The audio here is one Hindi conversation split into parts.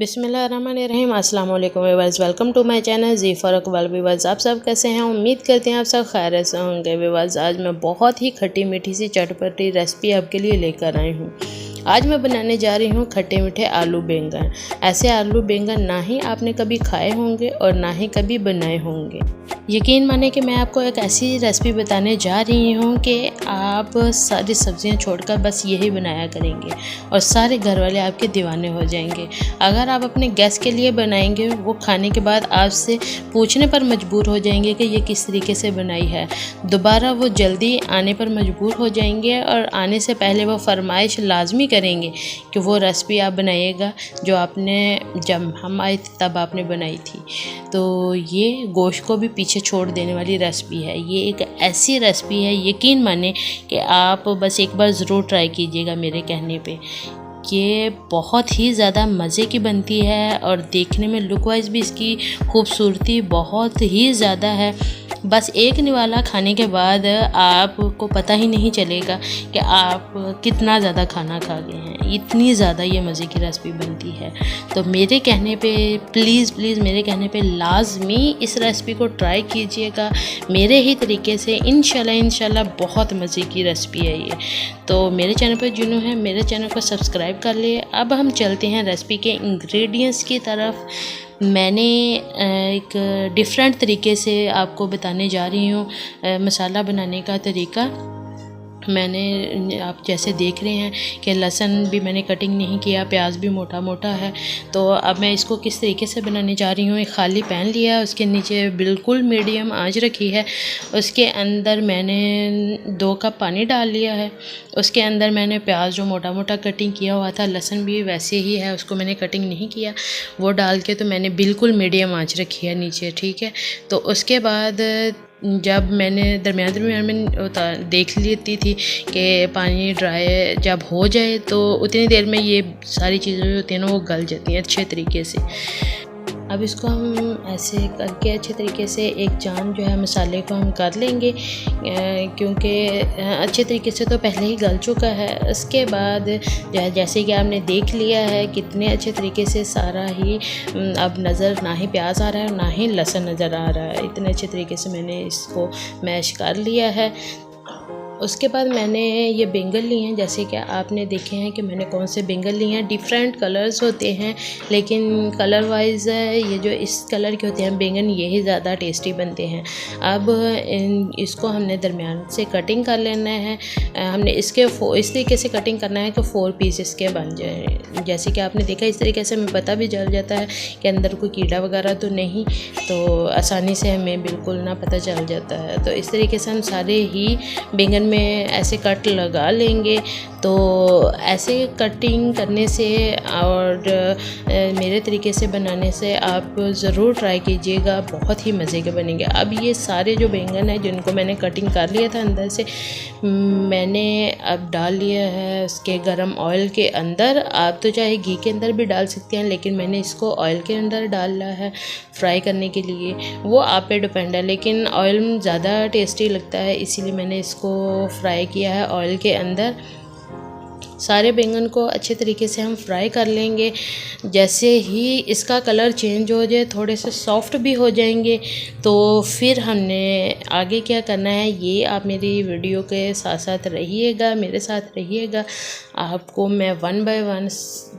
बिस्मिल्लाहिर्रहमानिर्रहीम अस्सलाम वालेकुम viewers, welcome to my channel G for Akbal viewers. आप सब कैसे हैं? उम्मीद करते हैं आप सब खैर से होंगे। व्यूअर्स, आज मैं बहुत ही खट्टी मीठी सी चटपटी रेसिपी आपके लिए लेकर आई हूँ। आज मैं बनाने जा रही हूँ खट्टे मीठे आलू बैंगन। ऐसे आलू बैंगन ना ही आपने कभी खाए होंगे और ना ही कभी बनाए होंगे। यकीन माने कि मैं आपको एक ऐसी रेसिपी बताने जा रही हूँ कि आप सारी सब्जियाँ छोड़कर बस यही बनाया करेंगे और सारे घर वाले आपके दीवाने हो जाएंगे। अगर आप अपने गेस्ट के लिए बनाएंगे, वो खाने के बाद आपसे पूछने पर मजबूर हो जाएंगे कि ये किस तरीके से बनाई है। दोबारा वो जल्दी आने पर मजबूर हो जाएंगे और आने से पहले वो फरमाइश लाजमी करेंगे कि वो रेसिपी आप बनाइएगा जो आपने जब हम आए थे तब आपने बनाई थी। तो ये गोश्त को भी पीछे छोड़ देने वाली रेसिपी है। ये एक ऐसी रेसिपी है, यकीन माने कि आप बस एक बार ज़रूर ट्राई कीजिएगा मेरे कहने पे। ये बहुत ही ज़्यादा मज़े की बनती है और देखने में लुक वाइज भी इसकी खूबसूरती बहुत ही ज़्यादा है। बस एक निवाला खाने के बाद आपको पता ही नहीं चलेगा कि आप कितना ज़्यादा खाना खा गए हैं। इतनी ज़्यादा ये मज़े की रेसिपी बनती है। तो मेरे कहने पे प्लीज़ मेरे कहने पे लाजमी इस रेसिपी को ट्राई कीजिएगा मेरे ही तरीके से। इंशाल्लाह बहुत मज़े की रेसिपी है ये। तो मेरे चैनल पर जिन्होंने है मेरे चैनल को सब्सक्राइब कर लिए। अब हम चलते हैं रेसिपी के इंग्रेडिएंट्स की तरफ। मैंने एक डिफरेंट तरीके से आपको बताने जा रही हूँ मसाला बनाने का तरीका। मैंने आप जैसे देख रहे हैं कि लहसुन भी मैंने कटिंग नहीं किया, प्याज भी मोटा मोटा है। तो अब मैं इसको किस तरीके से बनाने जा रही हूँ। एक खाली पैन लिया, उसके नीचे बिल्कुल मीडियम आंच रखी है। उसके अंदर मैंने 2 कप पानी डाल लिया है। उसके अंदर मैंने प्याज जो मोटा मोटा कटिंग किया हुआ था, लहसुन भी वैसे ही है, उसको मैंने कटिंग नहीं किया, वो डाल के तो मैंने बिल्कुल मीडियम आंच रखी है नीचे, ठीक है। तो उसके बाद जब मैंने दरमियान में देख लेती थी कि पानी ड्राई जब हो जाए तो उतनी देर में ये सारी चीज़ें जो होती हैं ना वो गल जाती हैं अच्छे तरीके से। अब इसको हम ऐसे करके अच्छे तरीके से एक जान जो है मसाले को हम कर लेंगे, क्योंकि अच्छे तरीके से तो पहले ही गल चुका है। उसके बाद जैसे कि आपने देख लिया है कितने अच्छे तरीके से सारा ही अब नज़र ना ही प्याज आ रहा है ना ही लहसुन नज़र आ रहा है। इतने अच्छे तरीके से मैंने इसको मैश कर लिया है। उसके बाद मैंने ये बैंगन लिए हैं, जैसे कि आपने देखे हैं कि मैंने कौन से बैंगन लिए हैं। डिफरेंट कलर्स होते हैं लेकिन कलर वाइज ये जो इस कलर के होते हैं बैंगन यही ज़्यादा टेस्टी बनते हैं। अब इसको हमने दरमियान से कटिंग कर लेना है। हमने इसके इस तरीके से कटिंग करना है कि 4 पीसेस के बन जाए। जैसे कि आपने देखा इस तरीके से हमें पता भी चल जाता है कि अंदर कोई कीड़ा वगैरह तो नहीं, तो आसानी से हमें बिल्कुल ना पता चल जाता है। तो इस तरीके से हम सारे ही बैंगन में ऐसे कट लगा लेंगे। तो ऐसे कटिंग करने से और मेरे तरीके से बनाने से आप ज़रूर ट्राई कीजिएगा, बहुत ही मज़े के बनेंगे। अब ये सारे जो बैंगन हैं जिनको मैंने कटिंग कर लिया था अंदर से, मैंने अब डाल लिया है उसके गरम ऑयल के अंदर। आप तो चाहे घी के अंदर भी डाल सकते हैं, लेकिन मैंना इसको ऑयल के अंदर डाला है फ्राई करने के लिए। वो आप पे डिपेंड है, लेकिन ऑयल ज़्यादा टेस्टी लगता है इसीलिए मैंने इसको फ्राई किया है ऑयल के अंदर। सारे बैंगन को अच्छे तरीके से हम फ्राई कर लेंगे। जैसे ही इसका कलर चेंज हो जाए, थोड़े से सॉफ्ट भी हो जाएंगे, तो फिर हमने आगे क्या करना है ये आप मेरी वीडियो के साथ साथ रहिएगा, मेरे साथ रहिएगा। आपको मैं 1 बाय 1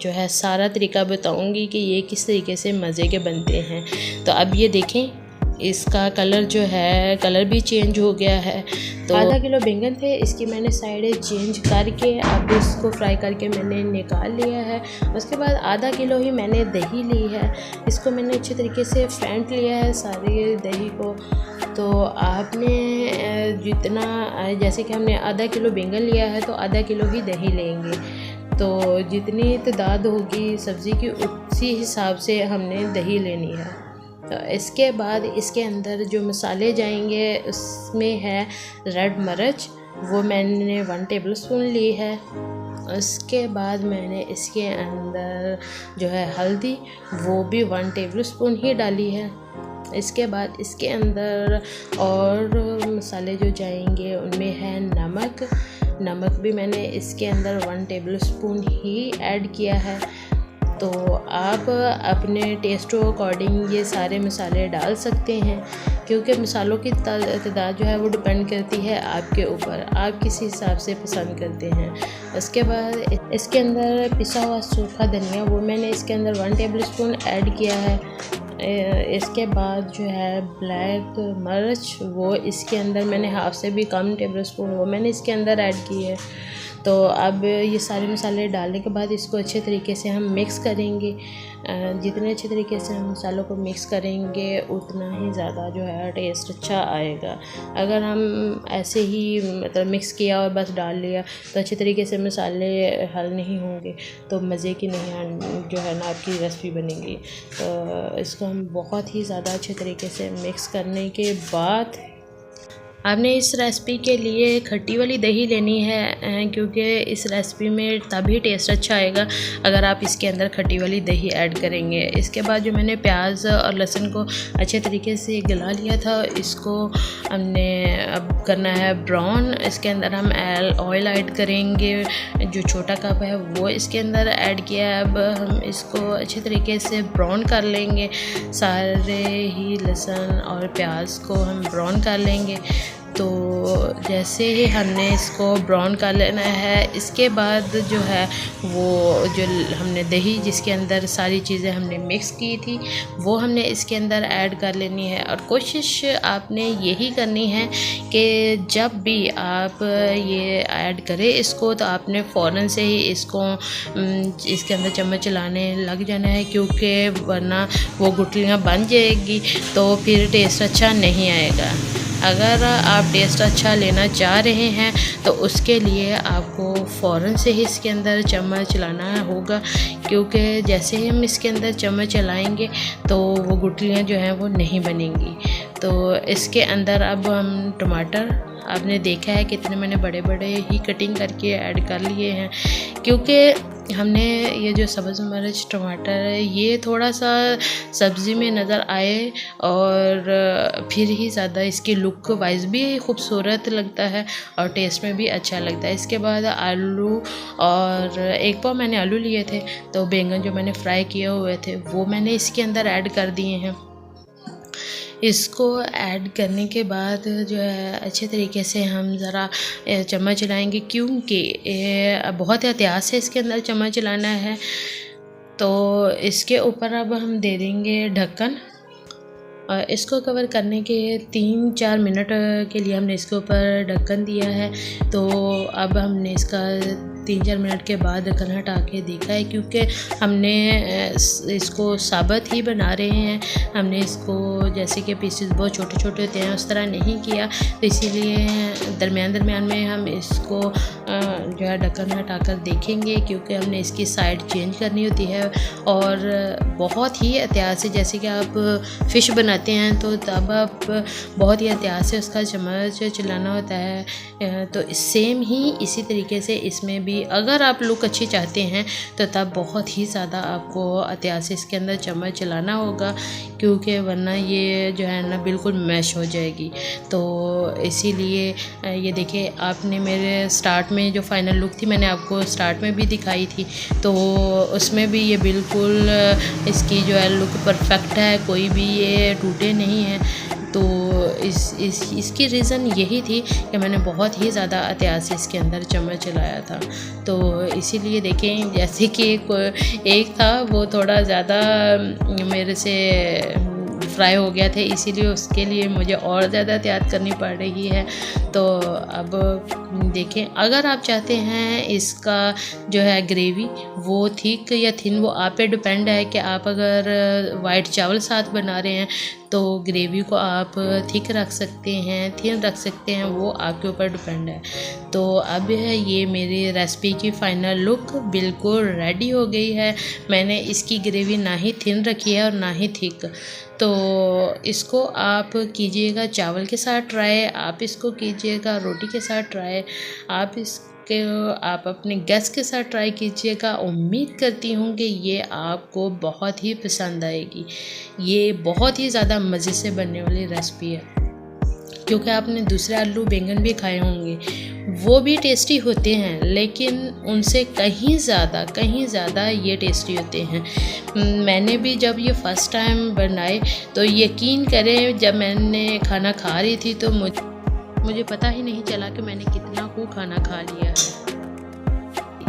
जो है सारा तरीका बताऊंगी कि ये किस तरीके से मज़े के बनते हैं। तो अब ये देखें इसका कलर जो है कलर भी चेंज हो गया है। तो आधा किलो बैंगन थे, इसकी मैंने साइडें चेंज करके अब इसको फ्राई करके मैंने निकाल लिया है। उसके बाद आधा किलो ही मैंने दही ली है, इसको मैंने अच्छे तरीके से फेंट लिया है सारी दही को। तो आपने जितना जैसे कि हमने आधा किलो बैंगन लिया है तो आधा किलो ही दही लेंगे। तो जितनी तादाद होगी सब्ज़ी की उसी हिसाब से हमने दही लेनी है। तो इसके बाद इसके अंदर जो मसाले जाएंगे उसमें है रेड मिर्च, वो मैंने 1 टेबलस्पून ली है। उसके बाद मैंने इसके अंदर जो है हल्दी, वो भी 1 टेबलस्पून ही डाली है। इसके बाद इसके अंदर और मसाले जो जाएंगे उनमें है नमक भी मैंने इसके अंदर 1 टेबलस्पून ही ऐड किया है। तो आप अपने टेस्ट के अकॉर्डिंग ये सारे मसाले डाल सकते हैं, क्योंकि मसालों की तादाद जो है वो डिपेंड करती है आपके ऊपर, आप किस हिसाब से पसंद करते हैं। उसके बाद इसके अंदर पिसा हुआ सूखा धनिया वो मैंने इसके अंदर 1 टेबलस्पून ऐड किया है। इसके बाद जो है ब्लैक मिर्च वो इसके अंदर मैंने हाफ से भी कम टेबलस्पून वो मैंने इसके अंदर ऐड की है। तो अब ये सारे मसाले डालने के बाद इसको अच्छे तरीके से हम मिक्स करेंगे। जितने अच्छे तरीके से हम मसालों को मिक्स करेंगे उतना ही ज़्यादा जो है टेस्ट अच्छा आएगा। अगर हम ऐसे ही मतलब मिक्स किया और बस डाल लिया तो अच्छे तरीके से मसाले हल नहीं होंगे, तो मज़े की नहीं जो है ना आपकी रेसिपी बनेगी। तो इसको हम बहुत ही ज़्यादा अच्छे तरीके से मिक्स करने के बाद आपने इस रेसिपी के लिए खट्टी वाली दही लेनी है, क्योंकि इस रेसिपी में तभी टेस्ट अच्छा आएगा अगर आप इसके अंदर खट्टी वाली दही ऐड करेंगे। इसके बाद जो मैंने प्याज और लहसुन को अच्छे तरीके से गला लिया था, इसको हमने अब करना है ब्राउन। इसके अंदर हम ऑयल ऐड करेंगे, जो छोटा कप है वो इसके अंदर ऐड किया है। अब हम इसको अच्छे तरीके से ब्राउन कर लेंगे, सारे ही लहसुन और प्याज को हम ब्राउन कर लेंगे। तो जैसे ही हमने इसको ब्राउन कर लेना है, इसके बाद जो है वो जो हमने दही जिसके अंदर सारी चीज़ें हमने मिक्स की थी वो हमने इसके अंदर ऐड कर लेनी है। और कोशिश आपने यही करनी है कि जब भी आप ये ऐड करें इसको, तो आपने फ़ौरन से ही इसको इसके अंदर चम्मच चलाने लग जाना है, क्योंकि वरना वो गुठलियाँ बन जाएगी तो फिर टेस्ट अच्छा नहीं आएगा। अगर आप टेस्ट अच्छा लेना चाह रहे हैं तो उसके लिए आपको फ़ौरन से ही इसके अंदर चम्मच चलाना होगा, क्योंकि जैसे ही हम इसके अंदर चम्मच चलाएंगे तो वो गुठलियाँ जो हैं वो नहीं बनेंगी। तो इसके अंदर अब हम टमाटर आपने देखा है कितने मैंने बड़े बड़े ही कटिंग करके ऐड कर लिए हैं, क्योंकि हमने ये जो सब्ज़ मिर्च टमाटर है ये थोड़ा सा सब्ज़ी में नज़र आए और फिर ही ज़्यादा इसकी लुक वाइज भी खूबसूरत लगता है और टेस्ट में भी अच्छा लगता है। इसके बाद आलू, और 1 पाव मैंने आलू लिए थे, तो बैंगन जो मैंने फ्राई किए हुए थे वो मैंने इसके अंदर ऐड कर दिए हैं। इसको ऐड करने के बाद जो है अच्छे तरीके से हम ज़रा चम्मच चलाएंगे, क्योंकि बहुत एहतियात से इसके अंदर चम्मच चलाना है। तो इसके ऊपर अब हम दे देंगे ढक्कन, और इसको कवर करने के 3-4 मिनट के लिए हमने इसके ऊपर ढक्कन दिया है। तो अब हमने इसका 3-4 मिनट के बाद ढक्कन हटा के देखा है, क्योंकि हमने इसको साबुत ही बना रहे हैं, हमने इसको जैसे कि पीसेस बहुत छोटे छोटे होते हैं उस तरह नहीं किया। तो इसीलिए दरमियान में हम इसको जो है ढक्कन हटाकर देखेंगे, क्योंकि हमने इसकी साइड चेंज करनी होती है। और बहुत ही एहतियात से, जैसे कि आप फ़िश बनाते हैं तो तब आप बहुत ही एहतियात से उसका चम्मच चलाना होता है। तो सेम ही इसी तरीके से इसमें भी अगर आप लुक अच्छी चाहते हैं तो तब बहुत ही ज़्यादा आपको एहतियात से इसके अंदर चम्मच चलाना होगा, क्योंकि वरना ये जो है ना बिल्कुल मैश हो जाएगी। तो इसीलिए ये देखिए, आपने मेरे स्टार्ट में जो फाइनल लुक थी मैंने आपको स्टार्ट में भी दिखाई थी, तो उसमें भी ये बिल्कुल इसकी जो है लुक परफेक्ट है, कोई भी ये टूटे नहीं हैं। तो इसकी रीज़न यही थी कि मैंने बहुत ही ज़्यादा एहतियात से इसके अंदर चम्मच चलाया था। तो इसीलिए देखें, जैसे कि एक था वो थोड़ा ज़्यादा मेरे से फ्राई हो गया था, इसीलिए उसके लिए मुझे और ज़्यादा एहतियात करनी पड़ रही है। तो अब देखें, अगर आप चाहते हैं इसका जो है ग्रेवी वो थिक या थिन, वो आप पे डिपेंड है कि आप अगर वाइट चावल साथ बना रहे हैं तो ग्रेवी को आप थिक रख सकते हैं, थिन रख सकते हैं, वो आपके ऊपर डिपेंड है। तो अब ये मेरी रेसिपी की फ़ाइनल लुक बिल्कुल रेडी हो गई है। मैंने इसकी ग्रेवी ना ही थिन रखी है और ना ही थिक। तो इसको आप कीजिएगा चावल के साथ ट्राई, आप इसको कीजिएगा रोटी के साथ ट्राई, आप अपने गेस्ट के साथ ट्राई कीजिएगा। उम्मीद करती हूँ कि ये आपको बहुत ही पसंद आएगी। ये बहुत ही ज़्यादा मज़े से बनने वाली रेसिपी है, क्योंकि आपने दूसरे आलू बैंगन भी खाए होंगे, वो भी टेस्टी होते हैं, लेकिन उनसे कहीं ज़्यादा ये टेस्टी होते हैं। मैंने भी जब ये फ़र्स्ट टाइम बनाए तो यकीन करें, जब मैंने खाना खा रही थी तो मुझे पता ही नहीं चला कि मैंने कितना को खाना खा लिया है।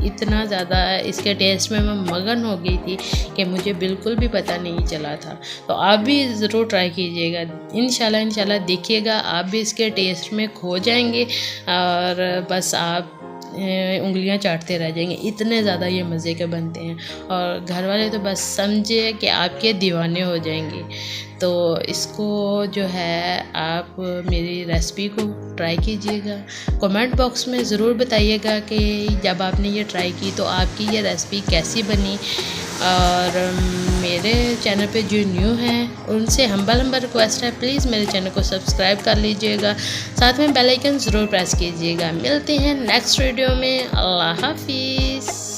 इतना ज़्यादा इसके टेस्ट में मैं मगन हो गई थी कि मुझे बिल्कुल भी पता नहीं चला था। तो आप भी ज़रूर ट्राई कीजिएगा, इंशाल्लाह देखिएगा आप भी इसके टेस्ट में खो जाएंगे और बस आप उंगलियां चाटते रह जाएंगे, इतने ज़्यादा ये मज़े के बनते हैं। और घर वाले तो बस समझे कि आपके दीवाने हो जाएंगे। तो इसको जो है आप मेरी रेसिपी को ट्राई कीजिएगा। कमेंट बॉक्स में ज़रूर बताइएगा कि जब आपने ये ट्राई की तो आपकी ये रेसिपी कैसी बनी। और मेरे चैनल पे जो न्यू हैं उनसे हम्बल रिक्वेस्ट है, प्लीज़ मेरे चैनल को सब्सक्राइब कर लीजिएगा, साथ में बेल आइकन ज़रूर प्रेस कीजिएगा। मिलते हैं नेक्स्ट वीडियो में। अल्लाह हाफिज़।